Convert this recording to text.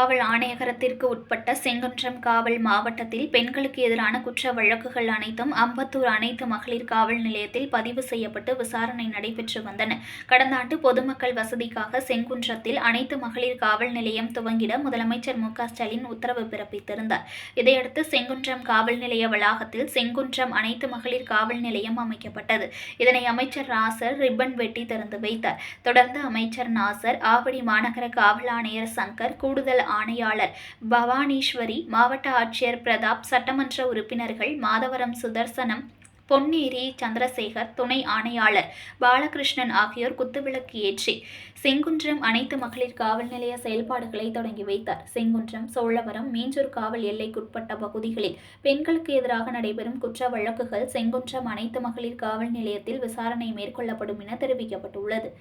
காவல் ஆணையரகத்திற்கு உட்பட்ட செங்குன்றம் காவல் மாவட்டத்தில் பெண்களுக்கு எதிரான குற்ற வழக்குகள் அனைத்தும் அம்பத்தூர் அனைத்து மகளிர் காவல் நிலையத்தில் பதிவு செய்யப்பட்டு விசாரணை நடைபெற்று வந்தன. கடந்த ஆண்டு பொதுமக்கள் வசதிக்காக செங்குன்றத்தில் அனைத்து மகளிர் காவல் நிலையம் துவங்கிட முதலமைச்சர் மு க ஸ்டாலின் உத்தரவு பிறப்பித்திருந்தார். இதையடுத்து செங்குன்றம் காவல் நிலைய வளாகத்தில் செங்குன்றம் அனைத்து மகளிர் காவல் நிலையம் அமைக்கப்பட்டது. இதனை அமைச்சர் நாசர் ரிப்பன் வெட்டி திறந்து வைத்தார். தொடர்ந்து அமைச்சர் நாசர், ஆவடி மாநகர காவல் ஆணையர் சங்கர், கூடுதல் ஆணையாளர் பவானீஸ்வரி, மாவட்ட ஆட்சியர் பிரதாப், சட்டமன்ற உறுப்பினர்கள் மாதவரம் சுதர்சனம், பொன்னேரி சந்திரசேகர், துணை ஆணையாளர் பாலகிருஷ்ணன் ஆகியோர் குத்துவிளக்கு ஏற்றி செங்குன்றம் அனைத்து மகளிர் காவல் நிலைய செயல்பாடுகளை தொடங்கி வைத்தார். செங்குன்றம், சோழவரம், மீஞ்சூர் காவல் எல்லைக்குட்பட்ட பகுதிகளில் பெண்களுக்கு எதிராக நடைபெறும் குற்ற வழக்குகள் செங்குன்றம் அனைத்து மகளிர் காவல் நிலையத்தில் விசாரணை மேற்கொள்ளப்படும் என தெரிவிக்கப்பட்டுள்ளது.